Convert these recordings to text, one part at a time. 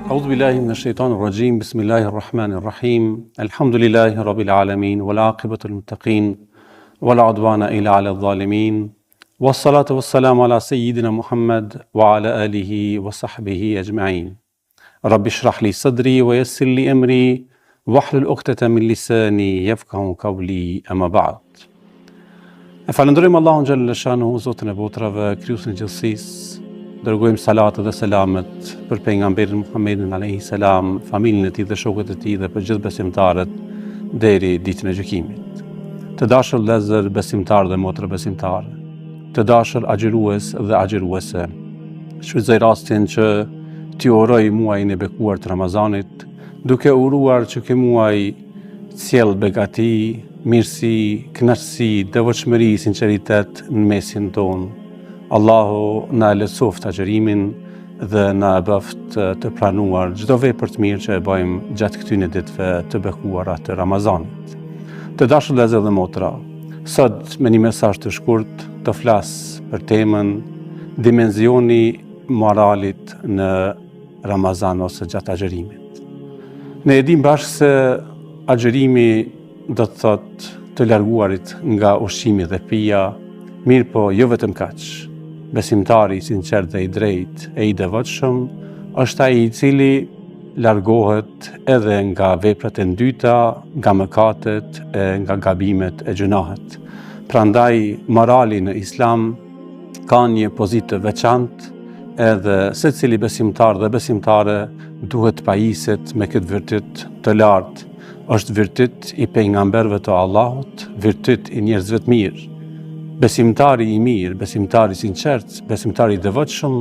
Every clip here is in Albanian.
أعوذ بالله من الشيطان الرجيم بسم الله الرحمن الرحيم الحمد لله رب العالمين والعاقبة للمتقين ولا عدوان إلا على الظالمين والصلاة والسلام على سيدنا محمد وعلى آله وصحبه أجمعين رب اشرح لي صدري ويسر لي أمري واحلل عقدة من لساني يفقهوا قولي أما بعد. Falenderojmë Allahun xhallahu shanuhu, Zotin e botrave, krijuesin e gjithësisë. Dërgojmë salatë dhe selamet për pejgamberin Muhammedin alayhi salam, familjen e tij dhe shokët e tij dhe për gjithë besimtarët deri ditën e gjykimit. Të dashur vëllezër besimtarë dhe motra besimtare, të dashur agjërues dhe agjëruese, shfrytëzoj rastin që t'ju uroj muajin e bekuar të Ramazanit, duke uruar që ky muaj sjell begati, mirësi, kënaqësi, devotshmëri, sinqeritet në mesin tonë. Allahu na lehtësoft agjërimin dhe na bëft të pranuar çdo vepër të mirë që e bëjmë gjatë këtyre ditëve të bekuara të Ramazanit. Të dashur vëllezër dhe motra, sot me një mesazh të shkurt të flas për temën dimensioni moralit në Ramazan ose gjatë agjërimit. Ne e dim bashkë se agjërimi do të thotë të larguarit nga ushqimi dhe pija, mirë po jo vetëm kaq. Besimtari i sinqert dhe i drejtë e i devotshëm është ai i cili largohet edhe nga veprat e ndyta, nga mëkatet e nga gabimet e gjunahet. Prandaj morali në Islam ka një pozitë të veçantë, edhe secili besimtar dhe besimtare duhet pajiset me këtë virtyt të lartë. Është virtyt i pejgamberëve të Allahut, virtyt i njerëzve të mirë. Besimtari i mirë, besimtari i sinqert, besimtari i devotshëm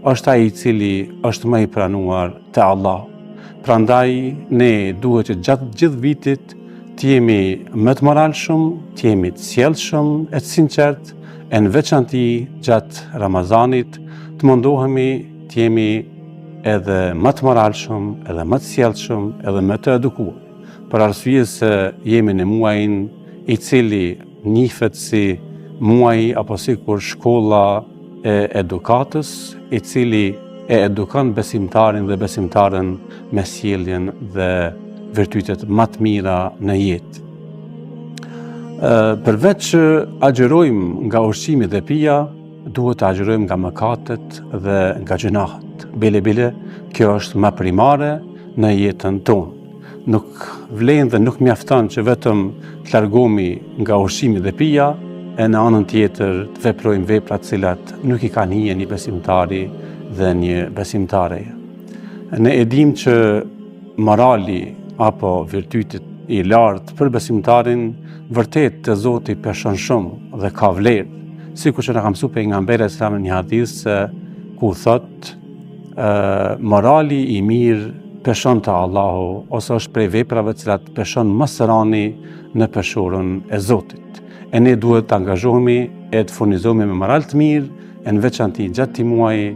është ai i cili është më i pranuar te Allah. Prandaj ne duhet që gjatë gjithë vitit të jemi më të moralshëm, të jemi të sjellshëm e të sinqert, e në veçanti gjatë Ramazanit të mundohemi të jemi edhe më të moralshëm, edhe më të sjellshëm, edhe më të edukuar. Për arsye se jemi në muajin i cili njihet si muaji apo sikur shkolla e edukatës, i cili e edukon besimtarin dhe besimtaren me sjelljen dhe virtytet më të mira në jetë. Përveç që agjërojmë nga ushqimi dhe pija, duhet të agjërojmë nga mëkatet dhe nga gjunahet. Bile, kjo është më primare në jetën tonë. Nuk vlen dhe nuk mjafton që vetëm të largohemi nga ushqimi dhe pija, e në anën tjetër të veprojmë vepra të cilat nuk i kanë hije një besimtari dhe një besimtare. Ne e dim që morali apo virtytit i lartë për besimtarin vërtet te Zoti peshon shumë dhe ka vlerë, sikur që na ka mësuar pejgamberi sa në një hadith se ku thot morali i mirë peshon të Allahu, ose është prej veprave të cilat peshon më së rani në peshorën e Zotit. E ne duhet të angazhohemi e të furnizohemi me moral të mirë, e në veçanti gjatë këtij muaji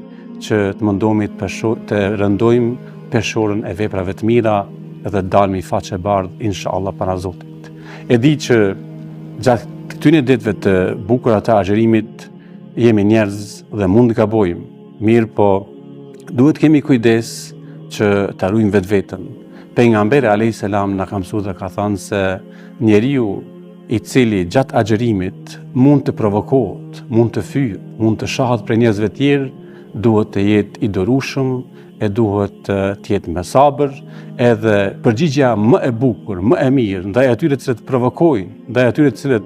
që të mundohemi të rëndojmë peshorën e veprave të mira dhe të dalmi faqe bardhë inshallah para Zotit. E di që gjatë këtyre ditëve të bukura të agjërimit jemi njerëz dhe mund të gabojmë, mirë po duhet kemi kujdes që të ruajmë vetveten. Pejgamberi alayhis salam na ka mësuar dhe ka thënë se njeriu i cili gjatë agjërimit mund të provokohet, mund të fyet, mund të shahet për njerëzve të tjerë, duhet të jetë i dorushëm, e duhet të jetë me sabër, edhe përgjigjja më e bukur, më e mirë ndaj atyre që të provokojnë, ndaj atyre që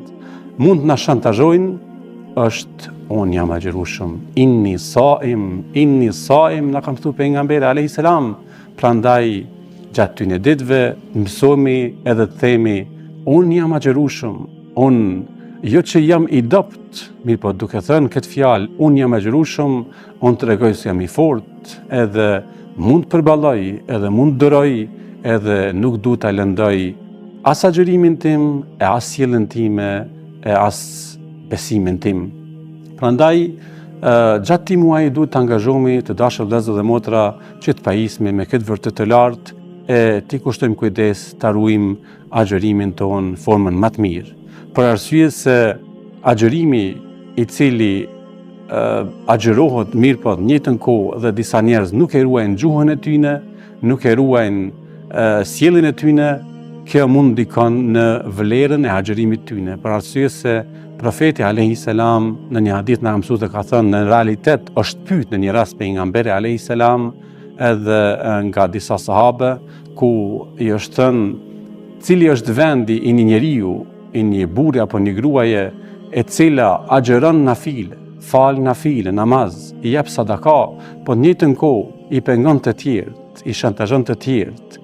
mund të na shantazhojnë, është unë jam agjërueshëm. Inni saim, na ka mësuar pejgamberi alayhis salam. Prandaj gjatë këtyre ditëve mësohemi edhe të themi unë jam agjërueshëm, unë jo që jam i dopt, mirë po duke thënë këtë fjalë, unë jam agjërueshëm, unë tregoj se jam i fortë, edhe mund të përballoj, edhe mund të duroj, edhe nuk duhet ta lëndoj as agjërimin tim, e as sjelljen time, e as besimin tim. Prandaj gjatë këtij muaji duhet të angazhohemi, të dashur vëllezër dhe motra, që të pajisemi me këtë virtyt të lartë e të kushtojmë kujdes ta ruajmë agjërimin ton në formën më të mirë. Për arsye se agjërimi i cili agjërohet mirë po në njëjtën kohë dhe disa njerëz nuk e ruajnë gjuhën e tyre, nuk e ruajnë sjelljen e tyne, kjo mund ndikon në vlerën e agjerimit tyne, për arsye se profeti alayhi salam në një hadith na mësues ka thënë, në realitet është pyet në një rast pejgamberi alayhi salam edhe nga disa sahabe, ku i është thënë cili është vendi i një njeriu, i një burri apo një gruaje e cila agjeron nafile, fal nafile, namaz, i jep sadaka, po në njëjtën kohë i pengon të tjerët, i shantazhon të tjerët,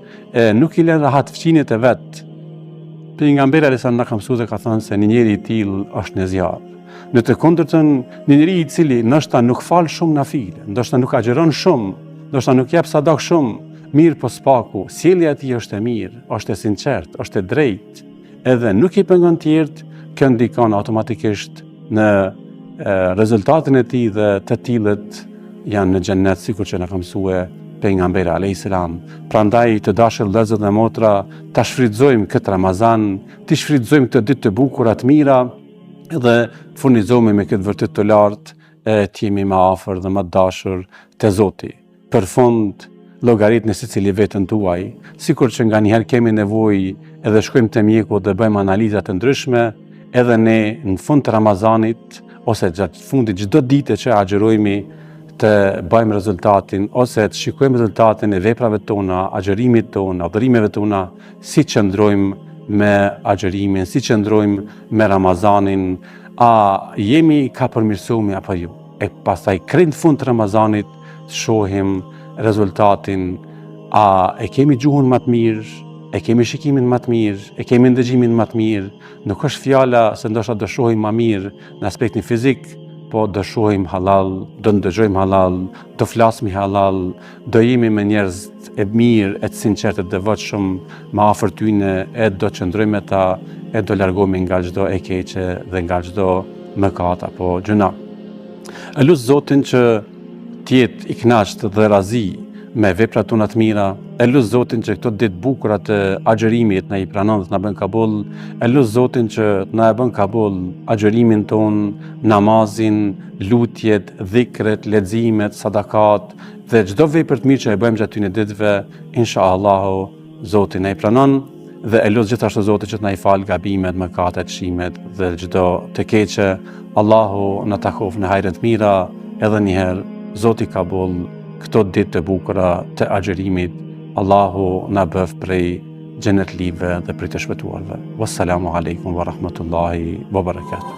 nuk i lën rahat fqinjet e vet. Pejgamberi alayhis salam na ka mësuar ka thënë se një njeri i tillë është në zjarr. Në të kundërtën, një njeri i cili ndoshta nuk fal shumë nafile, ndoshta nuk agjeron shumë, ndoshta nuk jep sadak shumë, mirë po s'paku, sjellja e tij është e mirë, është e sinqert, është e drejtë, edhe nuk i pengon të tjerët, kjo ndikon automatikisht në rezultatin e tij dhe të tillët janë në xhennet, sikur që na ka mësuar pejgamberi alayhis salam. Prandaj të dashur vëllezër dhe motra, ta shfrytëzojmë këtë Ramazan, të shfrytëzojmë këtë ditë të bukura të mira dhe të furnizohemi me këtë vërtet të lartë, të jemi më afër dhe më të dashur te Zoti. Për fund, llogaritni secili veten tuaj, sikur që nganjëherë kemi nevojë edhe shkojmë te mjeku dhe bëjmë analiza të ndryshme, edhe ne në fund të Ramazanit ose gjatë fundit çdo dite që agjerojmë të bëjmë rezultatin ose të shikojmë rezultatin e veprave tona, agjerimit tona, adhurimeve tona, si qëndrojmë me agjerimin, si qëndrojmë me Ramazanin, a jemi ka përmirësuar apo jo. E pastaj krejt fund të Ramazanit shohim rezultatin, a e kemi gjuhën më të mirë, e kemi shikimin më të mirë, e kemi ndëgjimin më të mirë. Nuk është fjala se ndoshta do shohim më mirë në aspektin fizik, po do shohim halal, do ndëgjojmë halal, do flasim halal, do jemi me njerëz e mirë, e të sinqertë, të devotshëm, më afër tyne, e do qëndrojmë me ta, e do largohemi nga çdo e keqe dhe nga çdo mëkat apo gjuna. E lut Zotin që të jetë i kënaqur dhe razi me veprat tona të mira. E lut Zotin që këto ditë bukura të agjerimit na i pranon dhe na bën kabull. E lut Zotin që na e bën kabull agjerimin ton, namazin, lutjet, dhikret, leximet, sadakat dhe çdo vepër të mirë që e bëjmë gjatë këtyre ditëve, inshallah Zoti na i pranon. Dhe e lut gjithashtu Zotin që na i fal gabimet, mëkatet, shimet dhe çdo të keqe. Allahu na takov në hajre të mira, edhe një herë Zoti kabull këto ditë të bukura të agjerimit. Allahu na bëf prej xhenetlive dhe prej të shpëtuarve. Wassalamu alaikum wa rahmatullahi wa barakatuh.